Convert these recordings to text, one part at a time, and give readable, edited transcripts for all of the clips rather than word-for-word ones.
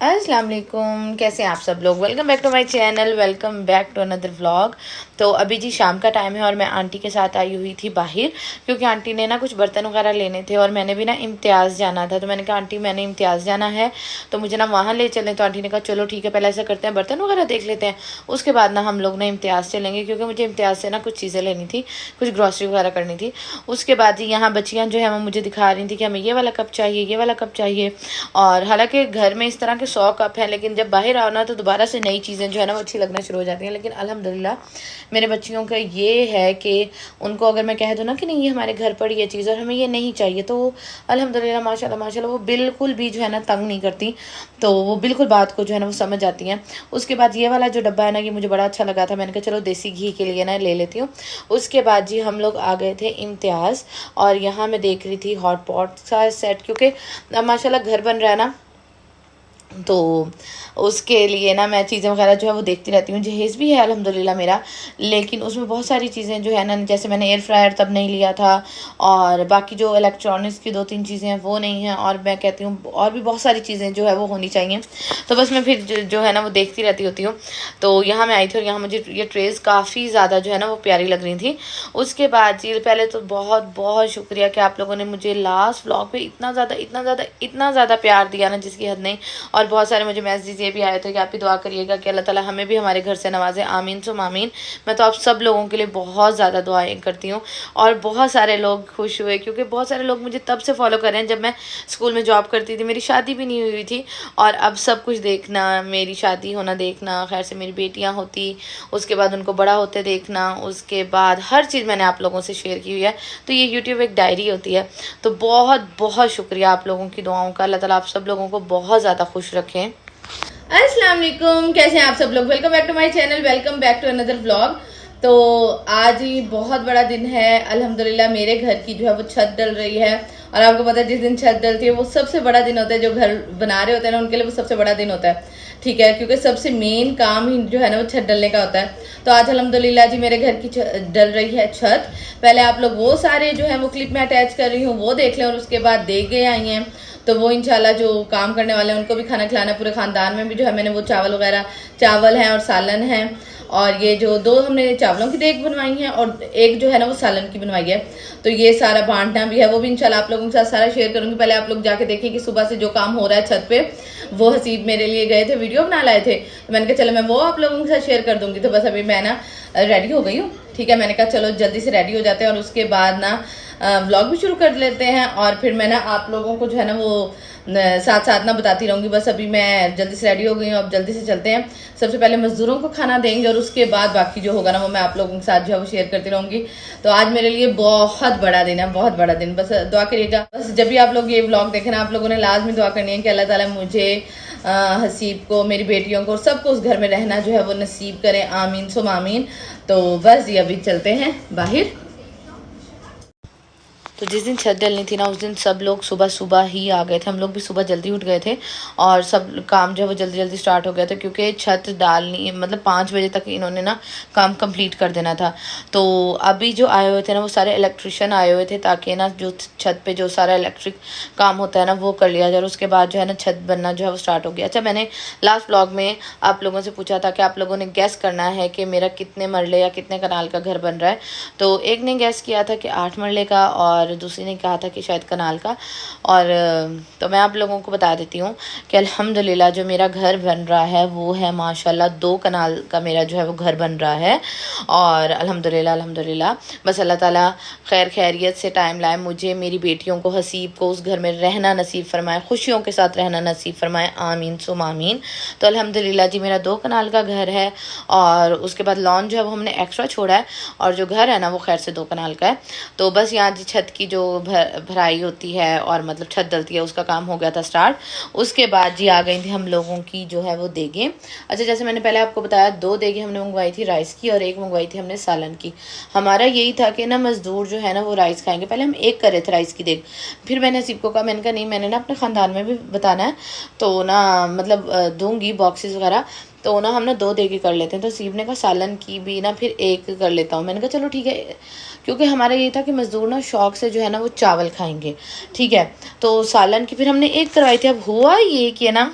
अस्सलाम वालेकुम, कैसे हैं आप सब लोग। Welcome back to my channel, welcome back to another vlog. तो अभी जी शाम का टाइम है और मैं आंटी के साथ आई हुई थी बाहर, क्योंकि आंटी ने ना कुछ बर्तन वगैरह लेने थे और मैंने भी ना इम्तियाज़ जाना था। तो मैंने कहा आंटी मैंने इम्तियाज़ जाना है तो मुझे ना वहाँ ले चलें। तो आंटी ने कहा चलो ठीक है, पहले ऐसा करते हैं बर्तन वगैरह देख लेते हैं, उसके बाद ना हम लोग ना इम्तियाज़ चलेंगे, क्योंकि मुझे इम्तियाज़ से ना कुछ चीज़ें लेनी थी, कुछ ग्रॉसरी वगैरह करनी थी। उसके बाद जी यहाँ बच्चियाँ जो है वो मुझे दिखा रही थी कि हमें ये वाला कप चाहिए, ये वाला कप चाहिए। और हालांकि घर में इस तरह के 100 कप हैं, लेकिन जब बाहर आओ ना तो दोबारा से नई चीज़ें जो है ना वो अच्छी लगना शुरू हो जाती हैं। लेकिन अल्हम्दुलिल्लाह मेरे बच्चियों का ये है कि उनको अगर मैं कह दूँ ना कि नहीं ये हमारे घर पर ये चीज़ और हमें ये नहीं चाहिए, तो अल्हम्दुलिल्लाह माशाल्लाह माशाल्लाह वो बिल्कुल भी जो है ना तंग नहीं करती। तो वो बिल्कुल बात को जो है ना वो समझ जाती हैं। उसके बाद ये वाला जो डब्बा है ना ये मुझे बड़ा अच्छा लगा था, मैंने कहा चलो देसी घी के लिए ना ले लेती हूँ। उसके बाद जी हम लोग आ गए थे इम्तियाज़, और यहाँ मैं देख रही थी हॉट पॉट का सेट, क्योंकि माशाल्लाह घर बन रहा है ना, तो उसके लिए ना मैं चीज़ें वगैरह जो है वो देखती रहती हूँ। जहेज़ भी है अल्हम्दुलिल्लाह मेरा, लेकिन उसमें बहुत सारी चीज़ें जो है ना, जैसे मैंने एयर फ्रायर तब नहीं लिया था, और बाकी जो इलेक्ट्रॉनिक्स की 2-3 चीज़ें हैं वो नहीं हैं, और मैं कहती हूँ और भी बहुत सारी चीज़ें जो है वो होनी चाहिए। तो बस मैं फिर जो है ना वो देखती रहती होती हूँ। तो यहाँ मैं आई थी और यहाँ मुझे ये ट्रेज़ काफ़ी ज़्यादा जो है ना वो प्यारी लग रही थी। उसके बाद जी पहले तो बहुत बहुत शुक्रिया कि आप लोगों ने मुझे लास्ट व्लॉग पे इतना ज़्यादा प्यार दिया ना जिसकी हद नहीं। और बहुत सारे मुझे मैसेज ये भी आए थे कि आप भी दुआ करिएगा कि अल्लाह ताला हमें भी हमारे घर से नवाजे, आमीन सुम आमीन। मैं तो आप सब लोगों के लिए बहुत ज़्यादा दुआएं करती हूँ। और बहुत सारे लोग खुश हुए, क्योंकि बहुत सारे लोग मुझे तब से फॉलो कर रहे हैं जब मैं स्कूल में जॉब करती थी, मेरी शादी भी नहीं हुई थी, और अब सब कुछ देखना, मेरी शादी होना देखना, खैर से मेरी बेटियाँ होती, उसके बाद उनको बड़ा होते देखना, उसके बाद हर चीज़ मैंने आप लोगों से शेयर की हुई है। तो ये यूट्यूब एक डायरी होती है। तो बहुत बहुत शुक्रिया आप लोगों की दुआओं का। अल्लाह ताला आप सब लोगों को बहुत ज़्यादा खुश रखें। अस्सलाम वालेकुम, कैसे हैं आप सब लोग। Welcome back to my channel, welcome back to another vlog. तो आज ही बहुत बड़ा दिन है अल्हम्दुलिल्लाह, मेरे घर की जो है वो छत डल रही है। और आपको पता है जिस दिन छत डलती है वो सबसे बड़ा दिन होता है, जो घर बना रहे होते हैं ना उनके लिए वो सबसे बड़ा दिन होता है। ठीक है, क्योंकि सबसे मेन काम ही जो है ना वो छत डलने का होता है। तो आज अल्हम्दुलिल्लाह जी मेरे घर की डल रही है छत। पहले आप लोग वो सारे जो है वो क्लिप में अटैच कर रही हूँ वो देख लें, और उसके बाद देख गए आई हैं। तो वो इंशाल्लाह जो काम करने वाले हैं उनको भी खाना खिलाना, पूरे ख़ानदान में भी जो है मैंने वो चावल हैं और सालन हैं। और ये जो 2 हमने चावलों की देग बनवाई है और एक जो है ना वो सालन की बनवाई है। तो ये सारा बांटना भी है, वो भी इंशाल्लाह आप लोगों के साथ सारा शेयर करूंगी। पहले आप लोग जाके देखिए कि सुबह से जो काम हो रहा है छत पे, वो हसीब मेरे लिए गए थे, वीडियो बना लाए थे। तो मैंने कहा चलो मैं वो आप लोगों के साथ शेयर कर दूंगी। तो बस अभी मैं ना रेडी हो गई हूँ। ठीक है, मैंने कहा चलो जल्दी से रेडी हो जाते हैं और उसके बाद ना व्लॉग भी शुरू कर लेते हैं। और फिर मैं ना आप लोगों को जो है ना वो साथ साथ ना बताती रहूंगी। बस अभी मैं जल्दी से रेडी हो गई हूँ, अब जल्दी से चलते हैं। सबसे पहले मजदूरों को खाना देंगे और उसके बाद बाकी जो होगा ना वो मैं आप लोगों के साथ जो है वो शेयर करती रहूंगी। तो आज मेरे लिए बहुत बड़ा दिन है, बहुत बड़ा दिन। बस दुआ करिएगा, बस जब भी आप लोग ये व्लॉग देखें ना आप लोगों ने लाजमी दुआ करनी है कि अल्लाह ताला मुझे, हसीब को, मेरी बेटियों को, सबको उस घर में रहना जो है वो नसीब करें, आमीन सुम आमीन। तो बस ये अभी चलते हैं बाहर। तो जिस दिन छत डलनी थी ना उस दिन सब लोग सुबह सुबह ही आ गए थे, हम लोग भी सुबह जल्दी उठ गए थे, और सब काम जो है वो जल्दी जल्दी स्टार्ट हो गया था, क्योंकि छत डालनी मतलब 5 बजे तक इन्होंने ना काम कंप्लीट कर देना था। तो अभी जो आए हुए थे ना वो सारे इलेक्ट्रिशियन आए हुए थे, ताकि ना जो छत पे जो सारा इलेक्ट्रिक काम होता है ना वो कर लिया जाए, और उसके बाद जो है ना छत बनना जो है वो स्टार्ट हो गया। अच्छा, मैंने लास्ट ब्लॉग में आप लोगों से पूछा था कि आप लोगों ने गैस करना है कि मेरा कितने मरले या कितने कनाल का घर बन रहा है। तो एक ने गैस किया था कि 8 मरले का, और दूसरी ने कहा था कि शायद कनाल का। और तो मैं आप लोगों को बता देती हूँ कि अल्हम्दुलिल्लाह जो मेरा घर बन रहा है वो है माशाल्लाह 2 कनाल का मेरा जो है वो घर बन रहा है। और अल्हम्दुलिल्लाह अल्हम्दुलिल्लाह बस अल्लाह ताला खैर खैरियत से टाइम लाए, मुझे, मेरी बेटियों को, हसीब को उस घर में रहना नसीब फरमाए, खुशियों के साथ रहना नसीब फरमाए, आमीन सुम आमीन। तो अल्हम्दुलिल्लाह जी मेरा 2 कनाल का घर है, और उसके बाद लॉन जो है वो हमने एक्स्ट्रा छोड़ा है, और जो घर है ना वो खैर से 2 कनाल का है। तो बस यहाँ जी छत की जो भराई होती है और मतलब छत डलती है उसका काम हो गया था स्टार्ट। उसके बाद जी आ गई थी हम लोगों की जो है वो देगें। अच्छा, जैसे मैंने पहले आपको बताया 2 देगें हमने मंगवाई थी राइस की, और एक मंगवाई थी हमने सालन की। हमारा यही था कि ना मज़दूर जो है ना वो राइस खाएंगे। पहले हम एक कर रहे थे राइस की देग, फिर मैंने हसीब को कहा, मैंने कहा नहीं, मैंने ना अपने ख़ानदान में भी बताना है, तो ना मतलब दूंगी बॉक्सेस वगैरह, तो ना हम ना 2 देगे कर लेते हैं। तो हसीब ने कहा सालन की भी ना फिर एक कर लेता हूँ। मैंने कहा चलो ठीक है, क्योंकि हमारा ये था कि मज़दूर ना शौक से जो है ना वो चावल खाएंगे। ठीक है, तो सालन की फिर हमने एक करवाई थी। अब हुआ ये कि ना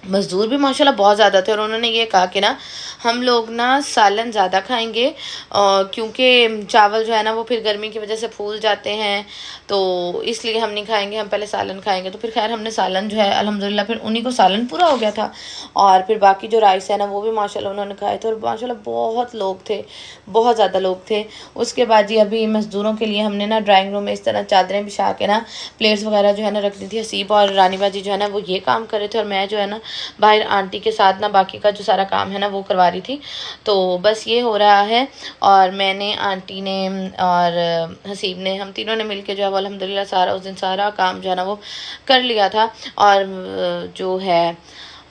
मज़दूर भी माशाल्लाह बहुत ज़्यादा थे और उन्होंने ये कहा कि ना हम लोग ना सालन ज़्यादा खाएंगे क्योंकि चावल जो है ना वो फिर गर्मी की वजह से फूल जाते हैं, तो इसलिए हम नहीं खाएंगे, हम पहले सालन खाएंगे। तो फिर खैर हमने सालन जो है अल्हम्दुलिल्लाह फिर उन्हीं को सालन पूरा हो गया था। और फिर बाकी जो राइस है ना वो भी माशाल्लाह उन्होंने खाए थे और माशाल्लाह बहुत लोग थे, बहुत ज़्यादा लोग थे। उसके बाद जी अभी मज़दूरों के लिए हमने ना ड्राइंग रूम में इस तरह चादरें बिछा के ना प्लेट्स वगैरह जो है ना रख दी थी। हसीब और रानी बाजी जो है ना वो ये काम कर रहे थे और मैं जो है ना बाहर आंटी के साथ ना बाकी का जो सारा काम है ना वो करवा रही थी। तो बस ये हो रहा है और मैंने, आंटी ने और हसीब ने, हम तीनों ने मिलके जो है वो अल्हम्दुलिल्लाह सारा उस दिन सारा काम जो है ना वो कर लिया था। और जो है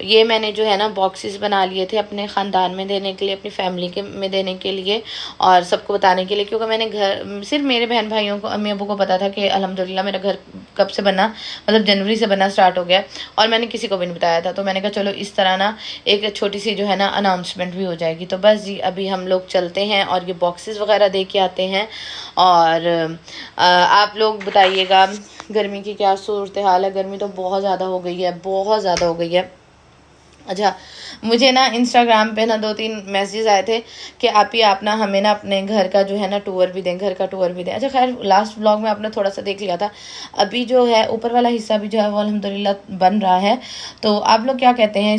ये मैंने जो है ना बॉक्सेस बना लिए थे अपने ख़ानदान में देने के लिए, अपनी फैमिली के में देने के लिए और सबको बताने के लिए, क्योंकि मैंने घर सिर्फ मेरे बहन भाइयों को, अम्मी अबू को पता था कि अल्हम्दुलिल्लाह मेरा घर कब से बना, मतलब जनवरी से बनना स्टार्ट हो गया और मैंने किसी को भी नहीं बताया था। तो मैंने कहा चलो इस तरह ना एक छोटी सी जो है ना अनाउंसमेंट भी हो जाएगी। तो बस जी अभी हम लोग चलते हैं और ये बॉक्सेस वगैरह दे के आते हैं। और आप लोग बताइएगा गर्मी की क्या सूरत हाल है। गर्मी तो बहुत ज़्यादा हो गई है, बहुत ज़्यादा हो गई है। अच्छा, मुझे ना इंस्टाग्राम पे ना 2-3 मैसेजेस आए थे कि आप ना हमें ना अपने घर का जो है ना टूर भी दें, घर का टूर भी दें। अच्छा खैर लास्ट व्लॉग में आपने थोड़ा सा देख लिया था, अभी जो है ऊपर वाला हिस्सा भी जो है वो अल्हम्दुलिल्लाह बन रहा है। तो आप लोग क्या कहते हैं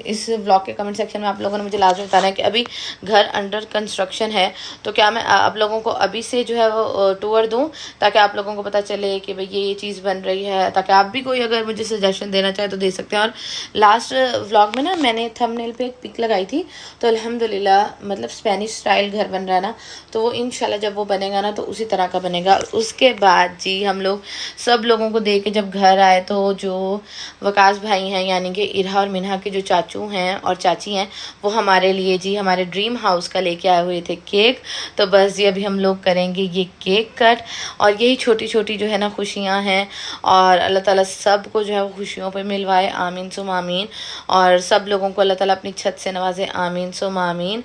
इस व्लॉग के कमेंट सेक्शन में आप लोगों ने मुझे लाजमी बताना है कि अभी घर अंडर कंस्ट्रक्शन है तो क्या मैं आप लोगों को अभी से जो है वो टूर दूँ, ताकि आप लोगों को पता चले कि भाई ये चीज़ बन रही है, ताकि आप भी कोई अगर मुझे सजेशन देना चाहे तो दे सकते हैं। और लास्ट व्लॉग में ना मैंने थंबनेल पे एक पिक लगाई थी, तो अल्हम्दुलिल्लाह मतलब स्पेनिश स्टाइल घर बन रहा है ना, तो वो इंशाल्लाह जब वो बनेगा ना तो उसी तरह का बनेगा। उसके बाद जी हम लोग सब लोगों को दे के जब घर आए तो जो वकास भाई हैं यानी कि इरहा और मिन्हा के जो चाचू हैं और चाची हैं वो हमारे लिए जी हमारे ड्रीम हाउस का लेके आए हुए थे केक। तो बस जी अभी हम लोग करेंगे ये केक कट और यही छोटी छोटी जो है ना खुशियाँ हैं और अल्लाह ताला सबको जो है वो खुशियों पे मिलवाए, आमीन सुम आमीन। और सब लोगों को अल्लाह ताला अपनी छत से नवाजे, आमीन सुम आमीन।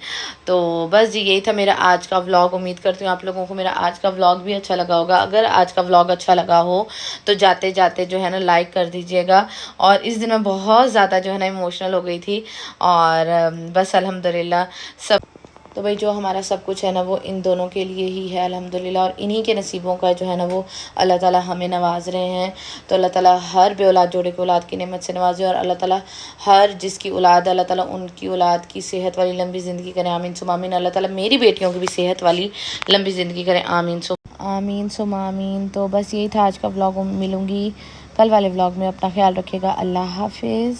तो बस जी यही था मेरा आज का व्लॉग। उम्मीद करती हूँ आप लोगों को मेरा आज का व्लॉग भी अच्छा लगा होगा। अगर आज का व्लॉग अच्छा लगा हो तो जाते जाते जो है ना लाइक कर दीजिएगा। और इस दिन मैं बहुत ज़्यादा जो है ना इमोशनल हो गई थी और बस अल्हम्दुलिल्लाह सब, तो भाई जो हमारा सब कुछ है ना वो इन दोनों के लिए ही है अल्हम्दुलिल्लाह। और इन्हीं के नसीबों का जो है ना वो अल्लाह ताला हमें नवाज रहे हैं। तो अल्लाह ताला हर बे औलाद जोड़े के औलाद की नेमत से नवाजे और अल्लाह ताला हर जिसकी औलाद अल्लाह ताला उनकी औलाद की सेहत वाली लंबी ज़िंदगी करें, आमीन सुम आमीन। अल्लाह ताला मेरी बेटियों की भी सेहत वाली लंबी ज़िंदगी करें, आमीन सुम आमीन। तो बस यही था आज का व्लॉग। मिलूँगी कल वाले व्लॉग में। अपना ख्याल रखिएगा। अल्लाह हाफिज़।